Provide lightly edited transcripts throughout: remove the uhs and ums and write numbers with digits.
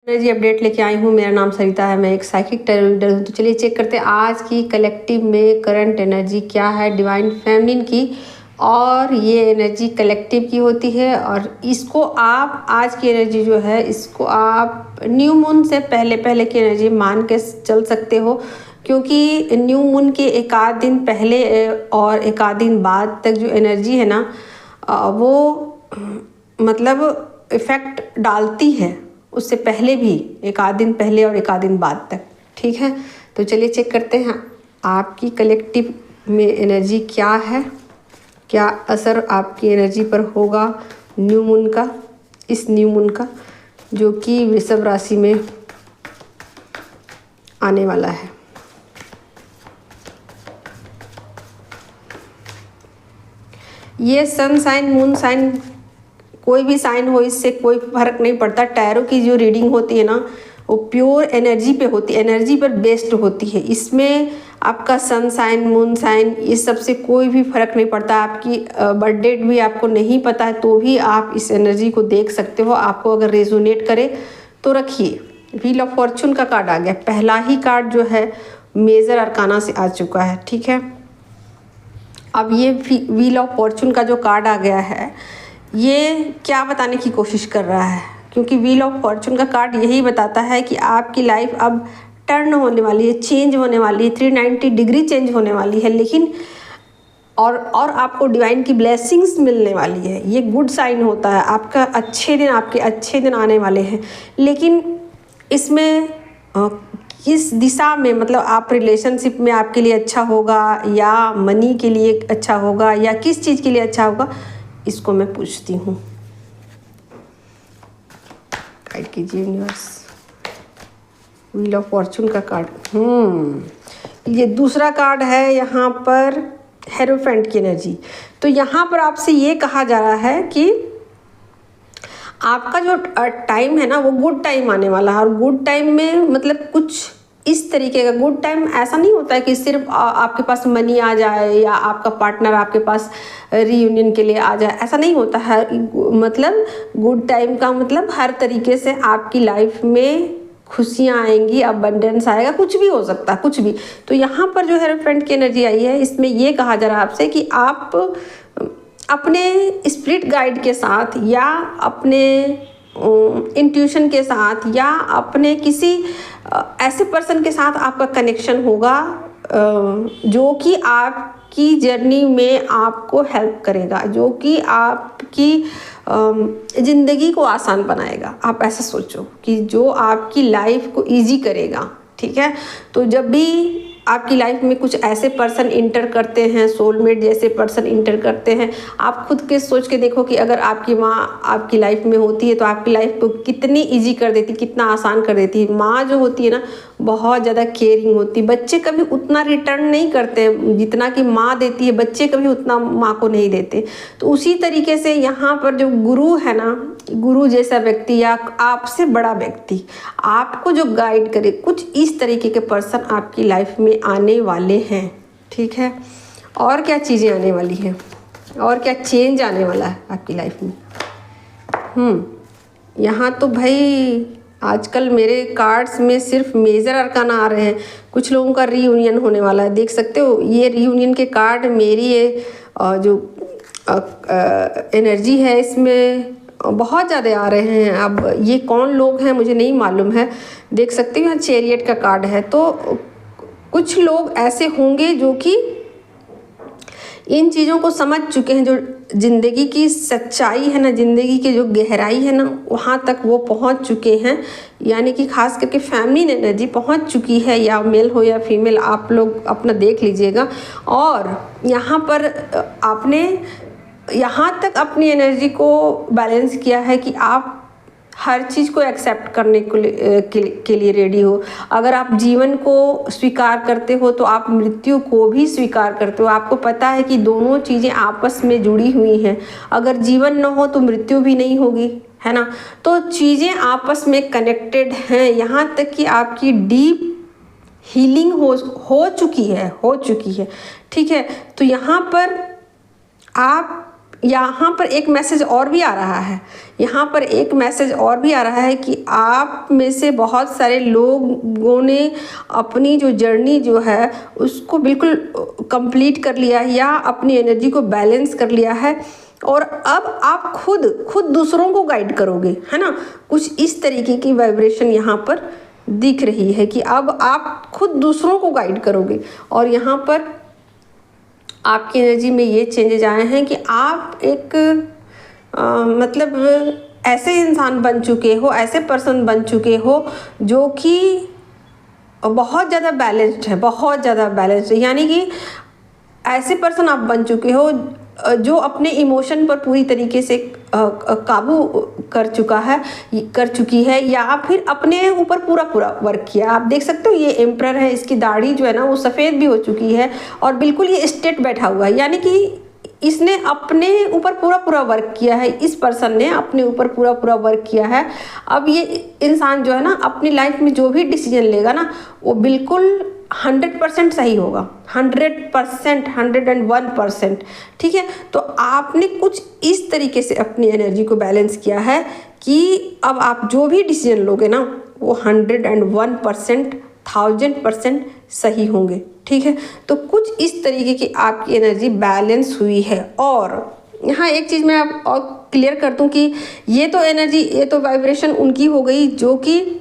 Energy update लेके आई हूँ। मेरा नाम सरिता है, मैं एक साइकिक टैरो रीडर हूँ। तो चलिए चेक करते हैं आज की कलेक्टिव में करंट एनर्जी क्या है डिवाइन फेमिनिन की। और ये एनर्जी कलेक्टिव की होती है और इसको आप आज की एनर्जी जो है इसको आप न्यू मून से पहले की एनर्जी मान के चल सकते हो, क्योंकि न्यू मून के एक आध दिन पहले और एक आध दिन बाद तक जो एनर्जी है ना वो मतलब इफ़ेक्ट डालती है, उससे पहले भी एक आध दिन पहले और एक आध दिन बाद तक। ठीक है, तो चलिए चेक करते हैं आपकी कलेक्टिव में एनर्जी क्या है, क्या असर आपकी एनर्जी पर होगा न्यू मून का, इस न्यू मून का जो कि वृषभ राशि में आने वाला है। ये सन साइन मून साइन कोई भी साइन हो, इससे कोई फर्क नहीं पड़ता। टैरो की जो रीडिंग होती है ना वो प्योर एनर्जी पे होती है, एनर्जी पर बेस्ड होती है। इसमें आपका सन साइन मून साइन इस सब से कोई भी फर्क नहीं पड़ता। आपकी बर्थ डेट भी आपको नहीं पता है तो भी आप इस एनर्जी को देख सकते हो। आपको अगर रेजोनेट करे तो रखिए। व्हील ऑफ फॉर्चून का कार्ड आ गया, पहला ही कार्ड जो है मेजर अरकाना से आ चुका है। ठीक है, अब ये व्हील ऑफ फॉर्चून का जो कार्ड आ गया है ये क्या बताने की कोशिश कर रहा है, क्योंकि व्हील ऑफ फॉर्चून का कार्ड यही बताता है कि आपकी लाइफ अब टर्न होने वाली है, चेंज होने वाली है, 390 डिग्री चेंज होने वाली है। लेकिन और आपको डिवाइन की ब्लेसिंग्स मिलने वाली है। ये गुड साइन होता है, आपका आपके अच्छे दिन आने वाले हैं। लेकिन इसमें किस दिशा में, मतलब आप रिलेशनशिप में आपके लिए अच्छा होगा या मनी के लिए अच्छा होगा या किस चीज़ के लिए अच्छा होगा, इसको मैं पूछती हूँ। गाइड कीजिए यूनिवर्स। व्हील ऑफ फॉर्चून का कार्ड ये दूसरा कार्ड है यहाँ पर, हेरोफेंट की एनर्जी। तो यहाँ पर आपसे ये कहा जा रहा है कि आपका जो टाइम है ना वो गुड टाइम आने वाला है। और गुड टाइम में मतलब कुछ इस तरीके का गुड टाइम ऐसा नहीं होता है कि सिर्फ आपके पास मनी आ जाए या आपका पार्टनर आपके पास रीयूनियन के लिए आ जाए, ऐसा नहीं होता है। मतलब गुड टाइम का मतलब हर तरीके से आपकी लाइफ में खुशियाँ आएंगी, अबंडेंस आएगा, कुछ भी हो सकता है, कुछ भी। तो यहाँ पर जो हेरोफेंट की एनर्जी आई है इसमें ये कहा जा रहा है आपसे कि आप अपने स्पिरिट गाइड के साथ या अपने इंट्यूशन के साथ या अपने किसी ऐसे पर्सन के साथ आपका कनेक्शन होगा जो कि आपकी जर्नी में आपको हेल्प करेगा, जो कि आपकी ज़िंदगी को आसान बनाएगा। आप ऐसा सोचो कि जो आपकी लाइफ को इजी करेगा। ठीक है, तो जब भी आपकी लाइफ में कुछ ऐसे पर्सन इंटर करते हैं, सोलमेट जैसे पर्सन इंटर करते हैं, आप खुद के सोच के देखो कि अगर आपकी माँ आपकी लाइफ में होती है तो आपकी लाइफ को कितनी इजी कर देती, कितना आसान कर देती है। माँ जो होती है ना बहुत ज़्यादा केयरिंग होती है। बच्चे कभी उतना रिटर्न नहीं करते हैं जितना कि माँ देती है, बच्चे कभी उतना माँ को नहीं देते। तो उसी तरीके से यहाँ पर जो गुरु है ना, गुरु जैसा व्यक्ति या आपसे बड़ा व्यक्ति आपको जो गाइड करे, कुछ इस तरीके के पर्सन आपकी लाइफ में आने वाले हैं। ठीक है, और क्या चीज़ें आने वाली हैं और क्या चेंज आने वाला है आपकी लाइफ में। यहाँ तो भाई आजकल मेरे कार्ड्स में सिर्फ मेजर अरकाना आ रहे हैं। कुछ लोगों का रीयूनियन होने वाला है, देख सकते हो। ये रीयूनियन के कार्ड मेरी ये जो एनर्जी है इसमें बहुत ज़्यादा आ रहे हैं। अब ये कौन लोग हैं मुझे नहीं मालूम है, देख सकते हो यहाँ चैरियट का कार्ड है। तो कुछ लोग ऐसे होंगे जो कि इन चीज़ों को समझ चुके हैं, जो ज़िंदगी की सच्चाई है ना, ज़िंदगी की जो गहराई है ना वहाँ तक वो पहुँच चुके हैं। यानी कि खास करके फैमिली एनर्जी पहुँच चुकी है, या मेल हो या फीमेल, आप लोग अपना देख लीजिएगा। और यहाँ पर आपने यहाँ तक अपनी एनर्जी को बैलेंस किया है कि आप हर चीज़ को एक्सेप्ट करने के लिए रेडी हो। अगर आप जीवन को स्वीकार करते हो तो आप मृत्यु को भी स्वीकार करते हो। आपको पता है कि दोनों चीज़ें आपस में जुड़ी हुई हैं। अगर जीवन न हो तो मृत्यु भी नहीं होगी, है ना। तो चीज़ें आपस में कनेक्टेड हैं। यहाँ तक कि आपकी डीप हीलिंग हो चुकी है। ठीक है, तो यहाँ पर आप यहाँ पर एक मैसेज और भी आ रहा है, यहाँ पर एक मैसेज और भी आ रहा है कि आप में से बहुत सारे लोगों ने अपनी जो जर्नी जो है उसको बिल्कुल कंप्लीट कर लिया है या अपनी एनर्जी को बैलेंस कर लिया है, और अब आप खुद दूसरों को गाइड करोगे, है ना। कुछ इस तरीके की वाइब्रेशन यहाँ पर दिख रही है कि अब आप खुद दूसरों को गाइड करोगे। और यहाँ पर आपकी एनर्जी में ये चेंजेज आए हैं कि आप एक मतलब ऐसे इंसान बन चुके हो, ऐसे पर्सन बन चुके हो जो कि बहुत ज़्यादा बैलेंस्ड है, बहुत ज़्यादा बैलेंस्ड है। यानी कि ऐसे पर्सन आप बन चुके हो जो अपने इमोशन पर पूरी तरीके से काबू कर चुकी है या फिर अपने ऊपर पूरा वर्क किया। आप देख सकते हो ये एम्परर है, इसकी दाढ़ी जो है ना वो सफ़ेद भी हो चुकी है और बिल्कुल ये स्ट्रेट बैठा हुआ है, यानी कि इसने अपने ऊपर पूरा वर्क किया है। इस पर्सन ने अपने ऊपर पूरा वर्क किया है। अब ये इंसान जो है ना अपनी लाइफ में जो भी डिसीजन लेगा ना वो बिल्कुल 100% सही होगा, 100%, 101%। ठीक है, तो आपने कुछ इस तरीके से अपनी एनर्जी को बैलेंस किया है कि अब आप जो भी डिसीजन लोगे ना वो 101%, 1000% सही होंगे। ठीक है, तो कुछ इस तरीके की आपकी एनर्जी बैलेंस हुई है। और यहाँ एक चीज़ मैं आप और क्लियर कर दूँ कि ये तो एनर्जी, ये तो वाइब्रेशन उनकी हो गई जो कि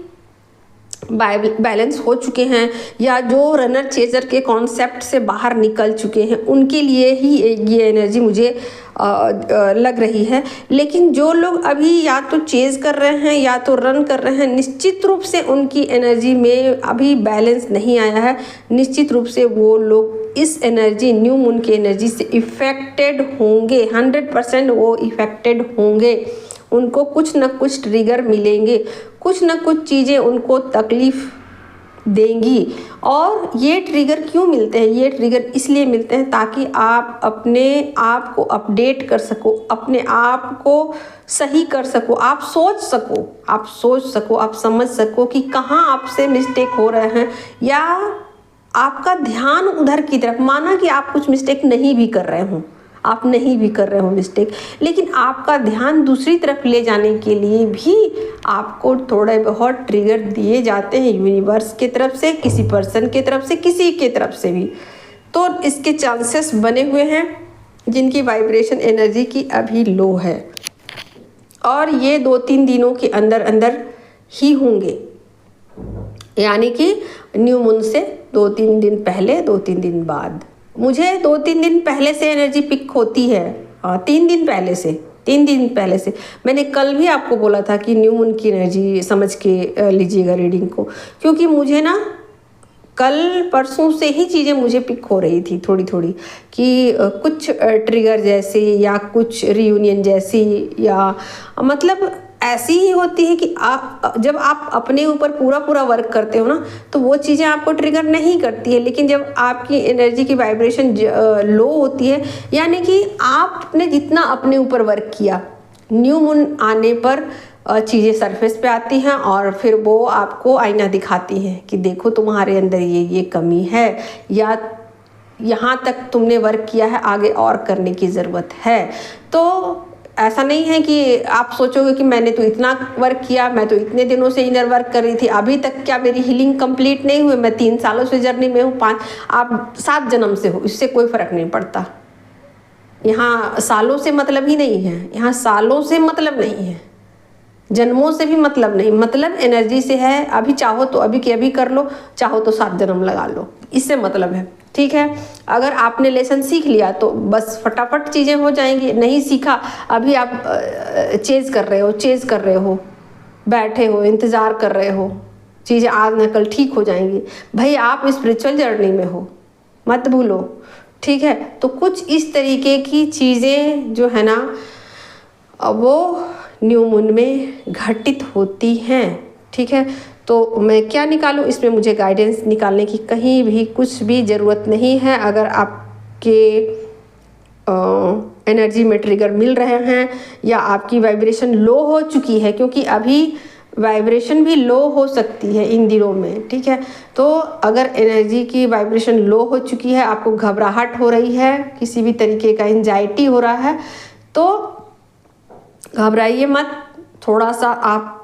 बैलेंस हो चुके हैं या जो रनर चेजर के कॉन्सेप्ट से बाहर निकल चुके हैं, उनके लिए ही ये एनर्जी मुझे लग रही है। लेकिन जो लोग अभी या तो चेज कर रहे हैं या तो रन कर रहे हैं, निश्चित रूप से उनकी एनर्जी में अभी बैलेंस नहीं आया है। निश्चित रूप से वो लोग इस एनर्जी, न्यू मून की एनर्जी से इफ़ेक्टेड होंगे, 100% वो इफ़ेक्टेड होंगे। उनको कुछ न कुछ ट्रिगर मिलेंगे, कुछ न कुछ चीज़ें उनको तकलीफ़ देंगी। और ये ट्रिगर क्यों मिलते हैं? ये ट्रिगर इसलिए मिलते हैं ताकि आप अपने आप को अपडेट कर सको, अपने आप को सही कर सको, आप सोच सको, आप समझ सको कि कहाँ आपसे मिस्टेक हो रहे हैं, या आपका ध्यान उधर की तरफ, माना कि आप कुछ मिस्टेक नहीं भी कर रहे हो, आप नहीं भी कर रहे हो मिस्टेक, लेकिन आपका ध्यान दूसरी तरफ ले जाने के लिए भी आपको थोड़े बहुत ट्रिगर दिए जाते हैं यूनिवर्स की तरफ से, किसी पर्सन की तरफ से, किसी के तरफ से भी। तो इसके चांसेस बने हुए हैं जिनकी वाइब्रेशन एनर्जी की अभी लो है, और ये 2-3 दिनों के अंदर ही होंगे। यानी कि न्यू मून से 2-3 दिन पहले, 2-3 दिन बाद। मुझे 2-3 दिन पहले से एनर्जी पिक होती है, 3 दिन पहले से। मैंने कल भी आपको बोला था कि न्यू मून की एनर्जी समझ के लीजिएगा रीडिंग को, क्योंकि मुझे ना कल परसों से ही चीज़ें मुझे पिक हो रही थी थोड़ी कि कुछ ट्रिगर जैसे या कुछ रियूनियन जैसी, या मतलब ऐसी ही होती है कि जब आप अपने ऊपर पूरा वर्क करते हो ना तो वो चीज़ें आपको ट्रिगर नहीं करती है। लेकिन जब आपकी एनर्जी की वाइब्रेशन लो होती है, यानी कि आपने जितना अपने ऊपर वर्क किया, न्यू मून आने पर चीज़ें सरफेस पे आती हैं और फिर वो आपको आईना दिखाती हैं कि देखो तुम्हारे अंदर ये कमी है, या यहाँ तक तुमने वर्क किया है, आगे और करने की ज़रूरत है। तो ऐसा नहीं है कि आप सोचोगे कि मैंने तो इतना वर्क किया, मैं तो इतने दिनों से इनर वर्क कर रही थी, अभी तक क्या मेरी हीलिंग कंप्लीट नहीं हुई, मैं 3 सालों से जर्नी में हूँ, आप 7 जन्म से हो, इससे कोई फ़र्क नहीं पड़ता। यहाँ सालों से मतलब ही नहीं है, यहाँ सालों से मतलब नहीं है, जन्मों से भी मतलब नहीं, मतलब एनर्जी से है। अभी चाहो तो अभी के अभी कर लो, चाहो तो 7 जन्म लगा लो, इससे मतलब है। ठीक है, अगर आपने लेसन सीख लिया तो बस फटाफट चीज़ें हो जाएंगी। नहीं सीखा, अभी आप चेज़ कर रहे हो, बैठे हो, इंतज़ार कर रहे हो, चीज़ें आज न कल ठीक हो जाएंगी। भाई आप स्पिरिचुअल जर्नी में हो, मत भूलो। ठीक है, तो कुछ इस तरीके की चीज़ें जो है ना वो न्यू मून में घटित होती हैं। ठीक है, तो मैं क्या निकालूं, इसमें मुझे गाइडेंस निकालने की कहीं भी कुछ भी ज़रूरत नहीं है। अगर आपके एनर्जी में ट्रिगर मिल रहे हैं या आपकी वाइब्रेशन लो हो चुकी है, क्योंकि अभी वाइब्रेशन भी लो हो सकती है इन दिनों में। ठीक है, तो अगर एनर्जी की वाइब्रेशन लो हो चुकी है, आपको घबराहट हो रही है, किसी भी तरीके का एंजाइटी हो रहा है, तो घबराइए मत, थोड़ा सा आप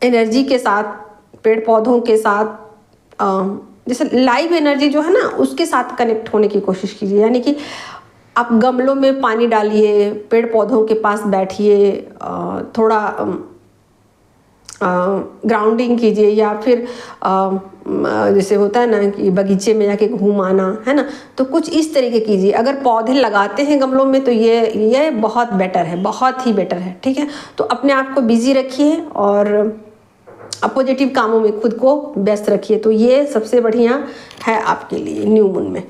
एनर्जी के साथ, पेड़ पौधों के साथ, जैसे लाइव एनर्जी जो है ना उसके साथ कनेक्ट होने की कोशिश कीजिए। यानी कि आप गमलों में पानी डालिए, पेड़ पौधों के पास बैठिए, थोड़ा ग्राउंडिंग कीजिए, या फिर जैसे होता है ना कि बगीचे में जाके घूम आना, है ना, तो कुछ इस तरीके कीजिए। अगर पौधे लगाते हैं गमलों में तो ये बहुत बेटर है, बहुत ही बेटर है, ठीक है। तो अपने आप को बिजी रखिए और पॉजिटिव कामों में खुद को व्यस्त रखिए, तो ये सबसे बढ़िया है आपके लिए न्यू मून में।